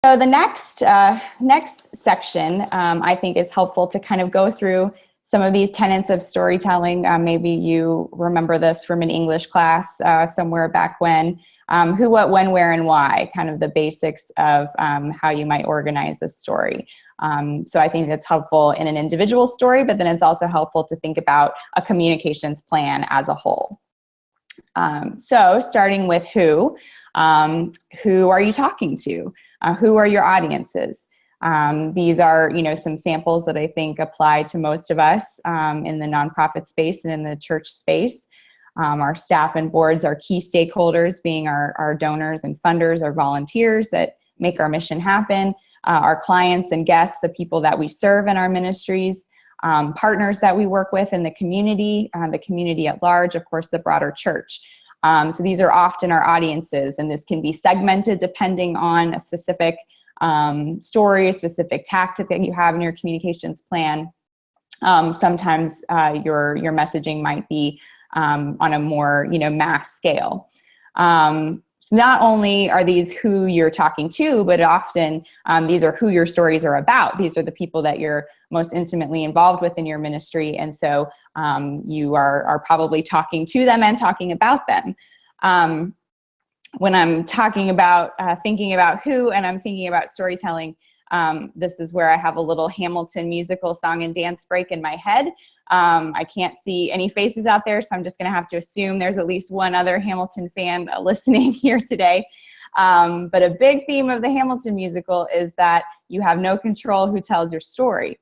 So the next section, I think, is helpful to kind of go through some of these tenets of storytelling. Maybe you remember this from an English class somewhere back when. Who, what, when, where, and why, kind of the basics of how you might organize a story. So I think that's helpful in an individual story, but then it's also helpful to think about a communications plan as a whole. So starting with who are you talking to? Who are your audiences? These are, some samples that I think apply to most of us in the nonprofit space and in the church space. Our staff and boards are key stakeholders, being our donors and funders, our volunteers that make our mission happen, our clients and guests, the people that we serve in our ministries, partners that we work with in the community at large, of course, the broader church. So these are often our audiences, and this can be segmented depending on a specific story, a specific tactic that you have in your communications plan. Sometimes your messaging might be on a more mass scale. So not only are these who you're talking to, but often these are who your stories are about. These are the people that you're most intimately involved with in your ministry, and so you are probably talking to them and talking about them. When I'm talking about thinking about who, and I'm thinking about storytelling, this is where I have a little Hamilton musical song and dance break in my head. I can't see any faces out there, so I'm just going to have to assume there's at least one other Hamilton fan listening here today. But a big theme of the Hamilton musical is that you have no control who tells your story.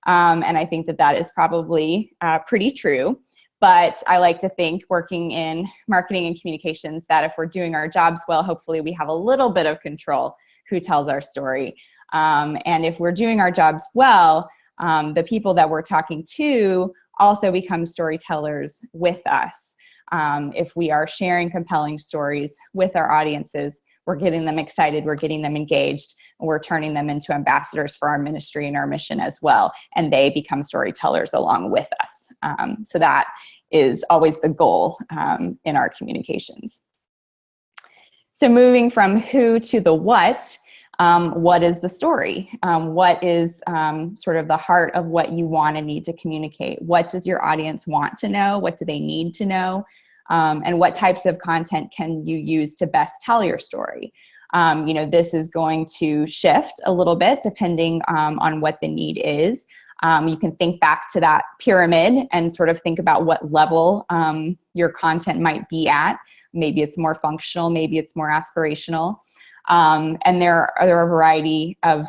And I think that is probably pretty true. But I like to think, working in marketing and communications, that if we're doing our jobs well, hopefully we have a little bit of control who tells our story. And if we're doing our jobs well, the people that we're talking to also become storytellers with us. If we are sharing compelling stories with our audiences, we're getting them excited, we're getting them engaged, and we're turning them into ambassadors for our ministry and our mission as well. And they become storytellers along with us. So that is always the goal in our communications. So moving from who to the what is the story? What is sort of the heart of what you want and need to communicate? What does your audience want to know? What do they need to know? And what types of content can you use to best tell your story? This is going to shift a little bit depending on what the need is. You can think back to that pyramid and sort of think about what level your content might be at. Maybe it's more functional, maybe it's more aspirational. And there are a variety of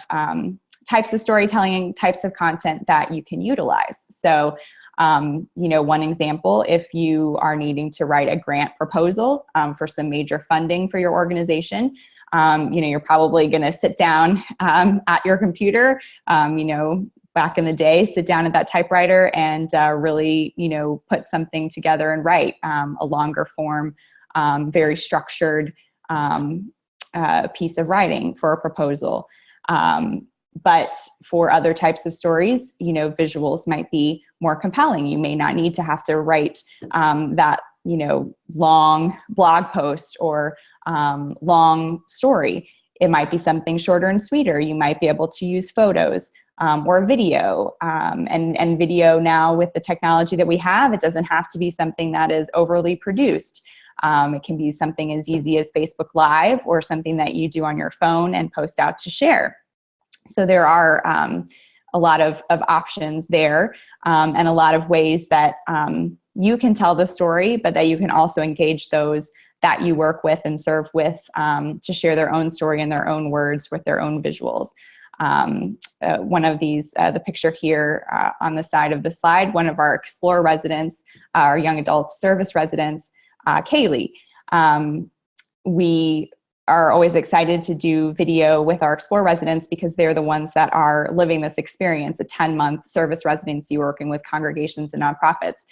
types of storytelling, types of content that you can utilize. So, one example, if you are needing to write a grant proposal for some major funding for your organization, you're probably going to sit down at your computer, back in the day, sit down at that typewriter and really, put something together and write a longer form, very structured piece of writing for a proposal. But for other types of stories, visuals might be more compelling. You may not need to have to write that, long blog post or long story. It might be something shorter and sweeter. You might be able to use photos or video. And video now, with the technology that we have, it doesn't have to be something that is overly produced. It can be something as easy as Facebook Live, or something that you do on your phone and post out to share. So there are a lot of options there, and a lot of ways that you can tell the story, but that you can also engage those that you work with and serve with to share their own story in their own words with their own visuals. One of these, the picture here on the side of the slide, one of our Explore residents, our young adult service residents, Kaylee. We are always excited to do video with our Explore residents because they're the ones that are living this experience, a 10-month service residency working with congregations and nonprofits.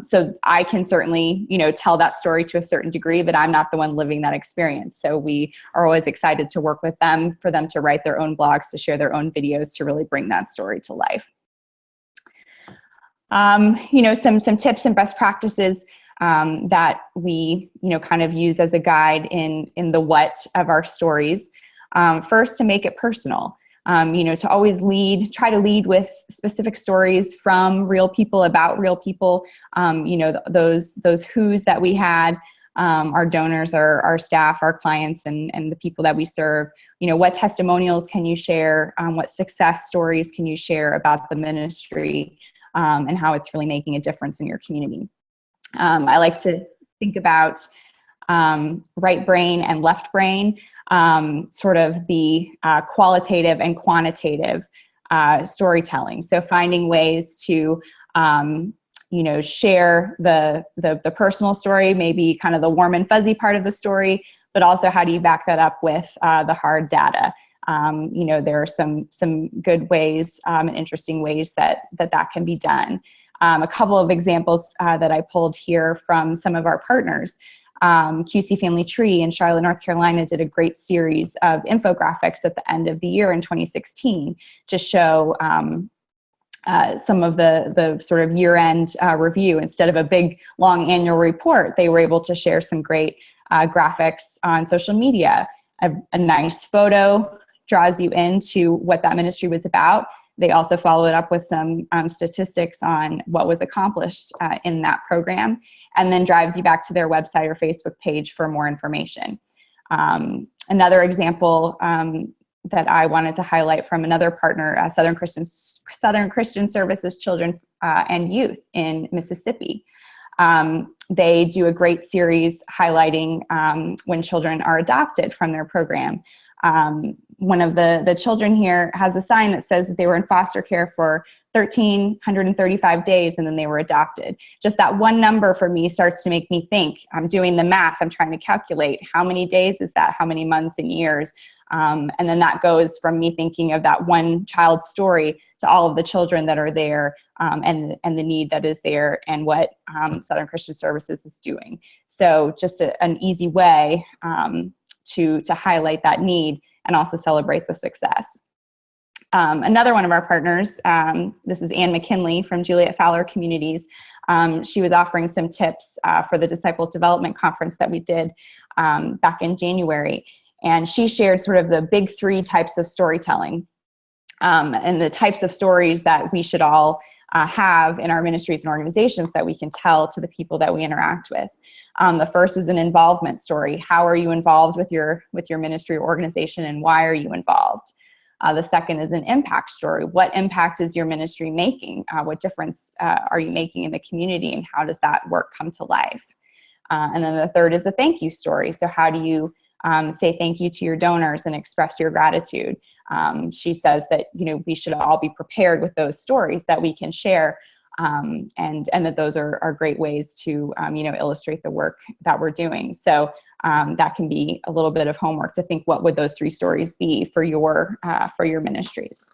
So I can certainly, tell that story to a certain degree, but I'm not the one living that experience. So we are always excited to work with them, for them to write their own blogs, to share their own videos, to really bring that story to life. Some tips and best practices that we, kind of use as a guide in the what of our stories. First, to make it personal. To always try to lead with specific stories from real people about real people. Those who's that we had, our donors, our staff, our clients, and the people that we serve. What testimonials can you share? What success stories can you share about the ministry, and how it's really making a difference in your community? I like to think about right brain and left brain, sort of the qualitative and quantitative storytelling. So finding ways to share the personal story, maybe kind of the warm and fuzzy part of the story, but also how do you back that up with the hard data? There are some good ways and interesting ways that can be done. A couple of examples that I pulled here from some of our partners. QC Family Tree in Charlotte, North Carolina did a great series of infographics at the end of the year in 2016 to show some of the sort of year-end review. Instead of a big, long annual report, they were able to share some great graphics on social media. A nice photo draws you into what that ministry was about. They also followed up with some statistics on what was accomplished in that program, and then drives you back to their website or Facebook page for more information. Another example that I wanted to highlight from another partner, Southern Christian Services Children and Youth in Mississippi. They do a great series highlighting when children are adopted from their program. One of the children here has a sign that says that they were in foster care for 1,335 days and then they were adopted. Just that one number for me starts to make me think. I'm doing the math. I'm trying to calculate how many days is that, how many months and years. And then that goes from me thinking of that one child's story to all of the children that are there, and the need that is there, and what Southern Christian Services is doing. So just an easy way to highlight that need and also celebrate the success. Another one of our partners, this is Ann McKinley from Juliet Fowler Communities. She was offering some tips for the Disciples Development Conference that we did back in January. And she shared sort of the big three types of storytelling, and the types of stories that we should all have in our ministries and organizations that we can tell to the people that we interact with. The first is an involvement story. How are you involved with your ministry or organization, and why are you involved? The second is an impact story. What impact is your ministry making? What difference are you making in the community, and how does that work come to life? And then the third is a thank you story. So how do you say thank you to your donors and express your gratitude? She says that we should all be prepared with those stories that we can share, and that those are great ways to illustrate the work that we're doing. So that can be a little bit of homework to think, what would those three stories be for your ministries?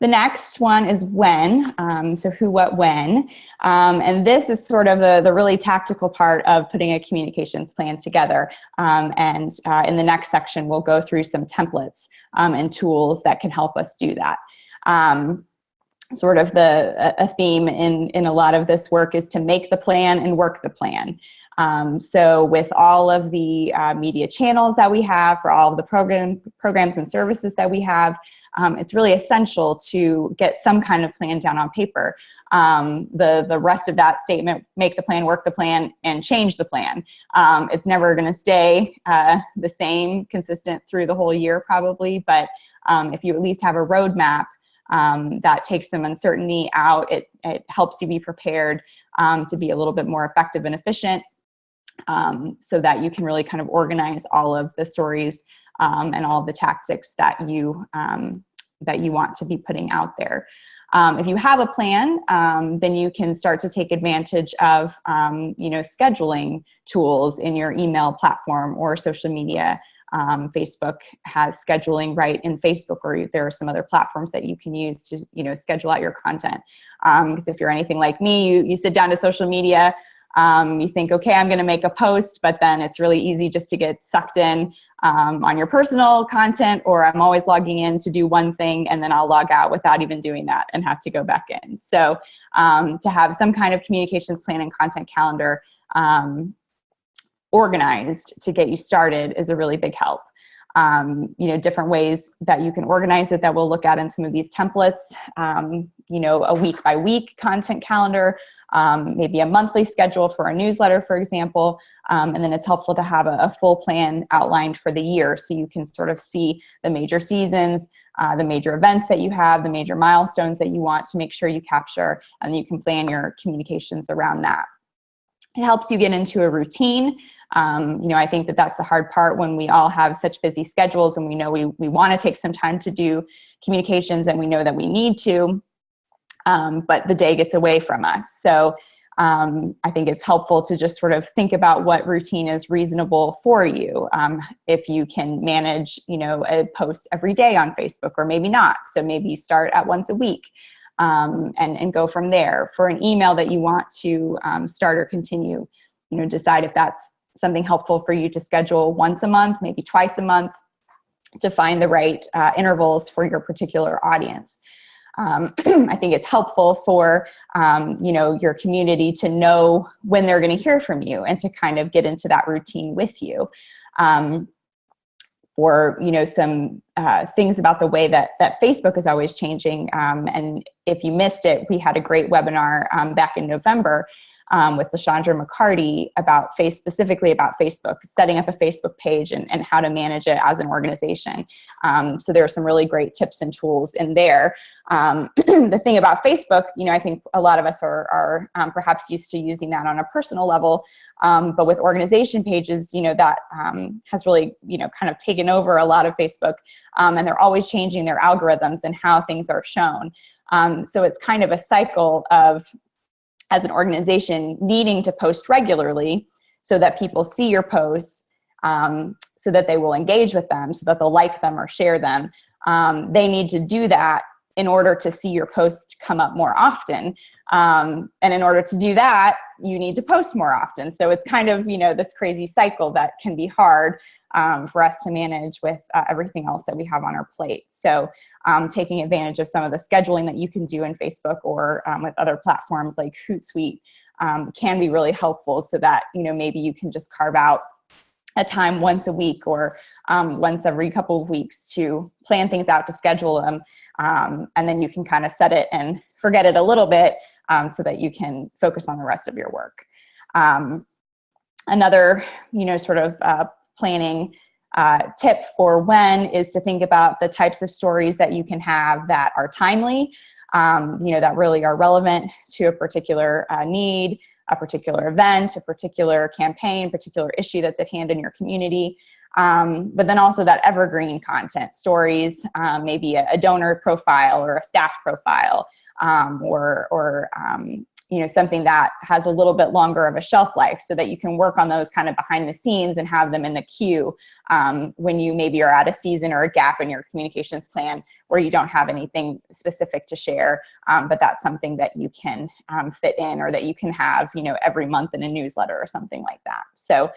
The next one is when, so who, what, when. And this is sort of the really tactical part of putting a communications plan together. And in the next section, we'll go through some templates and tools that can help us do that. Sort of a theme in a lot of this work is to make the plan and work the plan. So with all of the media channels that we have, for all of the programs and services that we have, it's really essential to get some kind of plan down on paper. The rest of that statement, make the plan, work the plan, and change the plan. It's never going to stay the same, consistent through the whole year probably, but if you at least have a roadmap that takes some uncertainty out, it helps you be prepared to be a little bit more effective and efficient, so that you can really kind of organize all of the stories and all of the tactics that you want to be putting out there. If you have a plan, then you can start to take advantage of scheduling tools in your email platform or social media. Facebook has scheduling right in Facebook, or there are some other platforms that you can use to schedule out your content. Because if you're anything like me, you sit down to social media, you think, okay, I'm going to make a post, but then it's really easy just to get sucked in on your personal content, or I'm always logging in to do one thing and then I'll log out without even doing that and have to go back in. So to have some kind of communications plan and content calendar, organized to get you started is a really big help. Different ways that you can organize it that we'll look at in some of these templates, a week by week content calendar, maybe a monthly schedule for a newsletter, for example. And then it's helpful to have a full plan outlined for the year so you can sort of see the major seasons, the major events that you have, the major milestones that you want to make sure you capture, and you can plan your communications around that. It helps you get into a routine. I think that that's the hard part when we all have such busy schedules and we know we want to take some time to do communications and we know that we need to, but the day gets away from us. So I think it's helpful to just sort of think about what routine is reasonable for you. If you can manage, a post every day on Facebook, or maybe not. So maybe you start at once a week. And go from there. For an email that you want to start or continue, decide if that's something helpful for you to schedule once a month, maybe twice a month, to find the right intervals for your particular audience. I think it's helpful for your community to know when they're going to hear from you and to kind of get into that routine with you. Or some things about the way that Facebook is always changing. And if you missed it, we had a great webinar back in November with LaShandra McCarty specifically about Facebook, setting up a Facebook page and how to manage it as an organization. So there are some really great tips and tools in there. The thing about Facebook, I think a lot of us are perhaps used to using that on a personal level, but with organization pages, that has really, kind of taken over a lot of Facebook, and they're always changing their algorithms and how things are shown. So it's kind of a cycle of, as an organization, needing to post regularly so that people see your posts, so that they will engage with them, so that they'll like them or share them. They need to do that in order to see your post come up more often. And in order to do that, you need to post more often. So it's kind of, this crazy cycle that can be hard for us to manage with everything else that we have on our plate. So taking advantage of some of the scheduling that you can do in Facebook or with other platforms like Hootsuite can be really helpful, so that, maybe you can just carve out a time once a week or once every couple of weeks to plan things out, to schedule them. And then you can kind of set it and forget it a little bit so that you can focus on the rest of your work. Another, sort of planning tip for when is to think about the types of stories that you can have that are timely, that really are relevant to a particular need, a particular event, a particular campaign, particular issue that's at hand in your community. But then also that evergreen content, stories, maybe a donor profile or a staff profile, or something that has a little bit longer of a shelf life, so that you can work on those kind of behind the scenes and have them in the queue when you maybe are at a season or a gap in your communications plan where you don't have anything specific to share, but that's something that you can fit in, or that you can have, every month in a newsletter or something like that. So,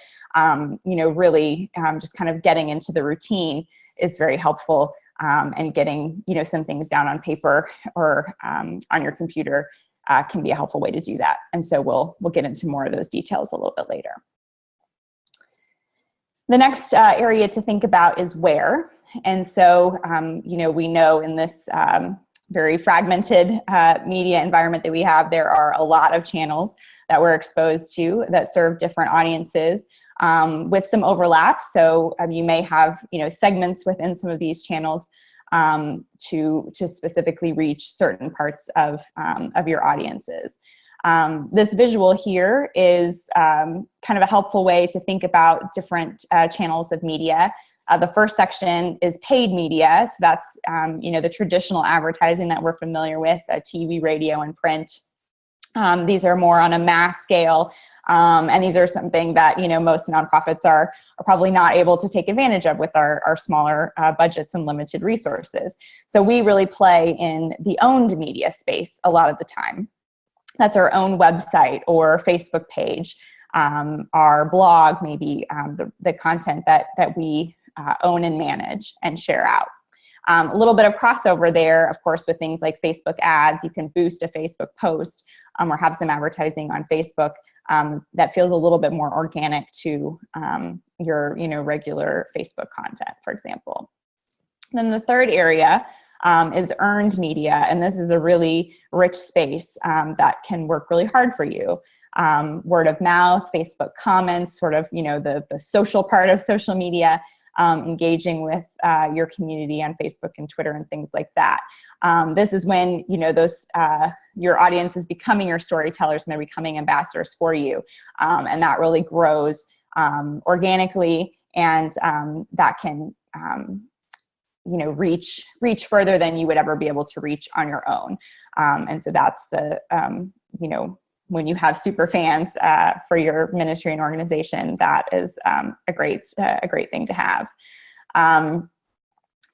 really just kind of getting into the routine is very helpful, and getting, some things down on paper or on your computer can be a helpful way to do that. And so we'll get into more of those details a little bit later. The next area to think about is where. And so, we know in this very fragmented media environment that we have, there are a lot of channels that we're exposed to that serve different audiences with some overlap. So you may have, segments within some of these channels to specifically reach certain parts of your audiences. This visual here is kind of a helpful way to think about different channels of media. The first section is paid media. So that's, the traditional advertising that we're familiar with, TV, radio, and print. These are more on a mass scale. And these are something that, most nonprofits are probably not able to take advantage of with our smaller budgets and limited resources. So we really play in the owned media space a lot of the time. That's our own website or Facebook page, our blog, maybe the content that we own and manage and share out. A little bit of crossover there, of course, with things like Facebook ads. You can boost a Facebook post or have some advertising on Facebook that feels a little bit more organic to your regular Facebook content, for example. Then the third area is earned media, and this is a really rich space that can work really hard for you. Word of mouth, Facebook comments, sort of the social part of social media, engaging with your community on Facebook and Twitter and things like that. This is when your audience is becoming your storytellers and they're becoming ambassadors for you, and that really grows organically, and that can reach further than you would ever be able to reach on your own. And so that's the when you have super fans for your ministry and organization, that is a great thing to have.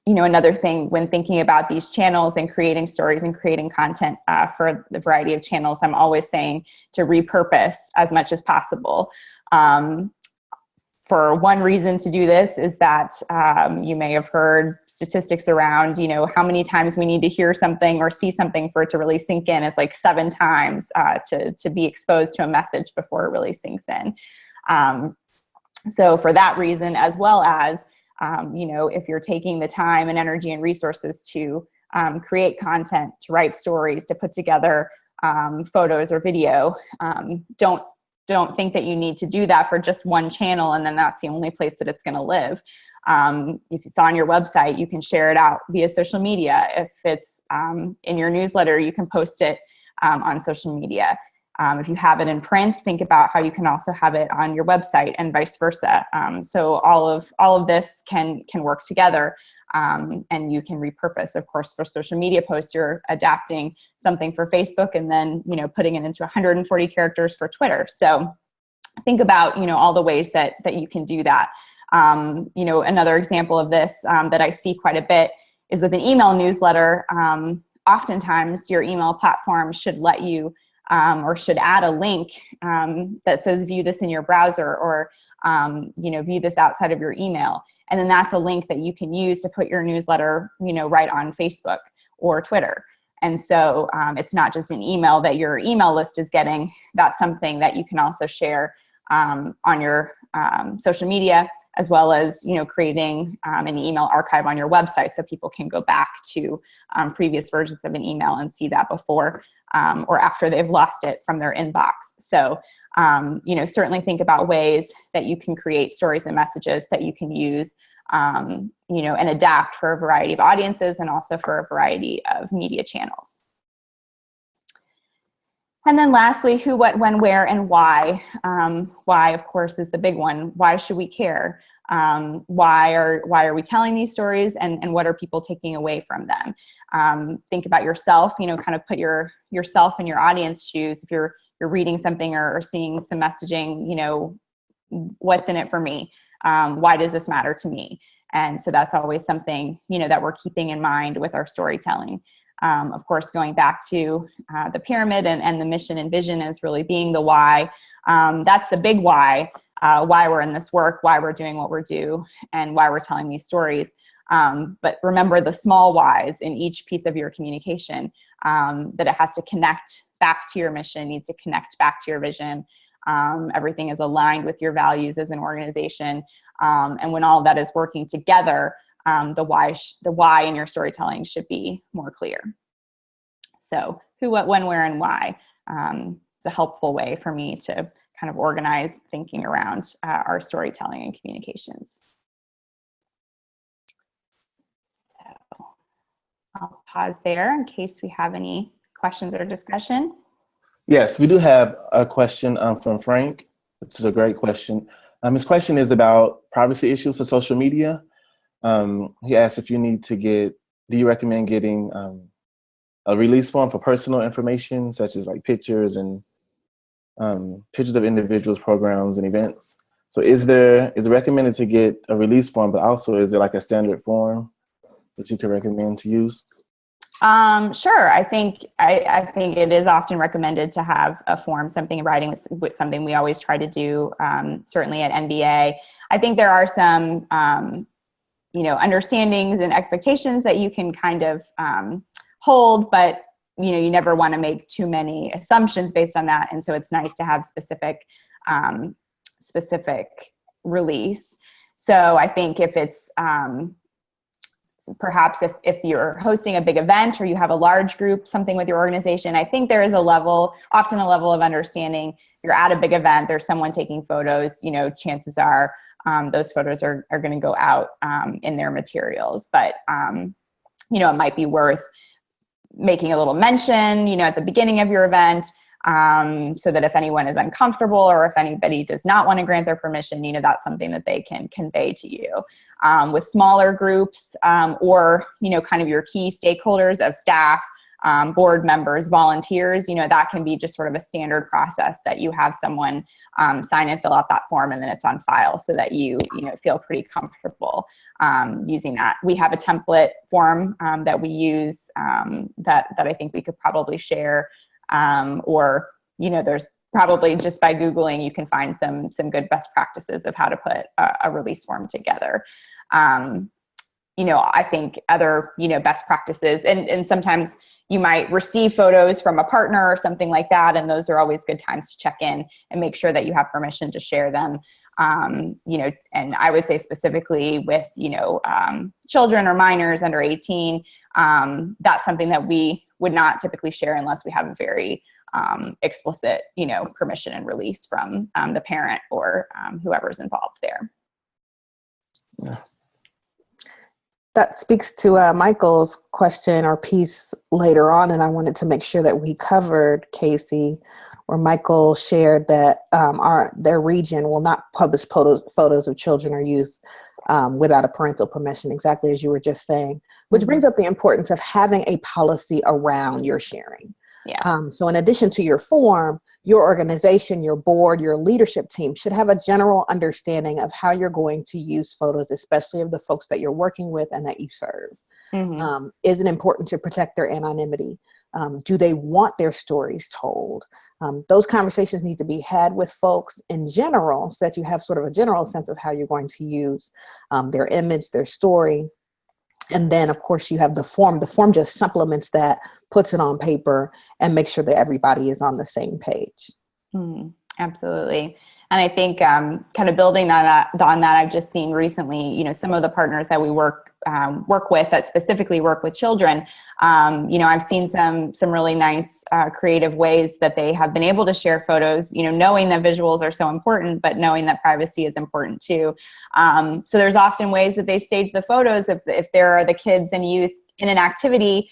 Another thing when thinking about these channels and creating stories and creating content for the variety of channels, I'm always saying to repurpose as much as possible. For one reason to do this is that you may have heard statistics around, how many times we need to hear something or see something for it to really sink in. It's like 7 times to be exposed to a message before it really sinks in. So for that reason, as well as, if you're taking the time and energy and resources to create content, to write stories, to put together photos or video, don't think that you need to do that for just one channel and then that's the only place that it's going to live. If it's on your website, you can share it out via social media. If it's in your newsletter, you can post it on social media. If you have it in print, think about how you can also have it on your website and vice versa. So all of this can work together, and you can repurpose. Of course, for social media posts, you're adapting something for Facebook and then putting it into 140 characters for Twitter. So think about all the ways that you can do that. Another example of this that I see quite a bit is with an email newsletter. Oftentimes, your email platform should let you or should add a link that says view this in your browser, or view this outside of your email. And then that's a link that you can use to put your newsletter right on Facebook or Twitter. And so it's not just an email that your email list is getting. That's something that you can also share on your social media, as well as creating an email archive on your website so people can go back to previous versions of an email and see that before or after they've lost it from their inbox. So certainly think about ways that you can create stories and messages that you can use and adapt for a variety of audiences and also for a variety of media channels. And then lastly, who, what, when, where, and why. Why, of course, is the big one. Why should we care? Why are we telling these stories, and what are people taking away from them? Think about yourself, kind of put yourself in your audience shoes. If you're reading something or seeing some messaging, what's in it for me? Why does this matter to me? And so that's always something, that we're keeping in mind with our storytelling. Of course, going back to the pyramid and the mission and vision is really being the why. That's the big why we're in this work, why we're doing what we're doing, and why we're telling these stories. But remember the small whys in each piece of your communication, that it has to connect back to your mission, needs to connect back to your vision. Everything is aligned with your values as an organization. And when all of that is working together, the why in your storytelling should be more clear. So who, what, when, where, and why is a helpful way for me to kind of organize thinking around our storytelling and communications. So I'll pause there in case we have any questions or discussion. Yes, we do have a question from Frank. This is a great question. His question is about privacy issues for social media. He asked if you need to do you recommend getting a release form for personal information, such as like pictures and pictures of individuals, programs, and events? So is it recommended to get a release form, but also is there like a standard form that you could recommend to use? Sure. I think it is often recommended to have a form, something in writing, with something we always try to do, certainly at NBA. I think there are some understandings and expectations that you can kind of hold, but you never want to make too many assumptions based on that. And so it's nice to have specific release. So I think if it's perhaps if you're hosting a big event or you have a large group, something with your organization, I think there is often a level of understanding. You're at a big event, there's someone taking photos, chances are those photos are going to go out in their materials. But, it might be worth making a little mention, at the beginning of your event, so that if anyone is uncomfortable or if anybody does not want to grant their permission, that's something that they can convey to you. With smaller groups or, kind of your key stakeholders of staff, board members, volunteers, that can be just sort of a standard process that you have someone sign and fill out that form, and then it's on file so that you feel pretty comfortable using that. We have a template form that we use that I think we could probably share, or there's probably just by Googling you can find some good best practices of how to put a release form together. I think other, best practices, and sometimes you might receive photos from a partner or something like that, and those are always good times to check in and make sure that you have permission to share them. And I would say specifically with, children or minors under 18, that's something that we would not typically share unless we have a very explicit, permission and release from the parent or whoever's involved there. Yeah. That speaks to Michael's question or piece later on, and I wanted to make sure that we covered, Casey, where Michael shared that their region will not publish photos of children or youth without a parental permission, exactly as you were just saying, which brings up the importance of having a policy around your sharing. Yeah. So in addition to your form, your organization, your board, your leadership team should have a general understanding of how you're going to use photos, especially of the folks that you're working with and that you serve. Mm-hmm. Is it important to protect their anonymity? Do they want their stories told? Those conversations need to be had with folks in general so that you have sort of a general sense of how you're going to use their image, their story. And then, of course, you have the form. The form just supplements that, puts it on paper, and makes sure that everybody is on the same page. Absolutely. And I think kind of building on that, I've just seen recently, some of the partners that we work with that specifically work with children, I've seen some really nice creative ways that they have been able to share photos, knowing that visuals are so important, but knowing that privacy is important too. So there's often ways that they stage the photos if there are the kids and youth in an activity.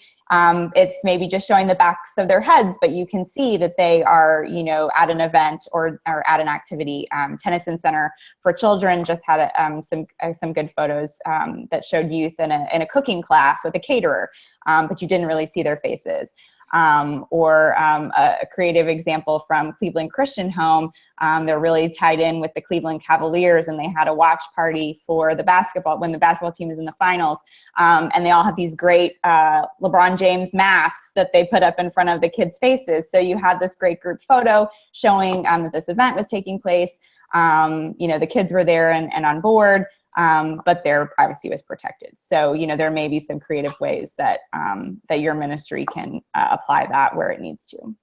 It's maybe just showing the backs of their heads, but you can see that they are, at an event or at an activity. Tennyson Center for Children just had some good photos that showed youth in a cooking class with a caterer, but you didn't really see their faces. Or a creative example from Cleveland Christian Home. They're really tied in with the Cleveland Cavaliers, and they had a watch party for when the basketball team is in the finals. And they all have these great LeBron James masks that they put up in front of the kids' faces. So you had this great group photo showing that this event was taking place. The kids were there and on board. But their privacy was protected. So, there may be some creative ways that that your ministry can apply that where it needs to.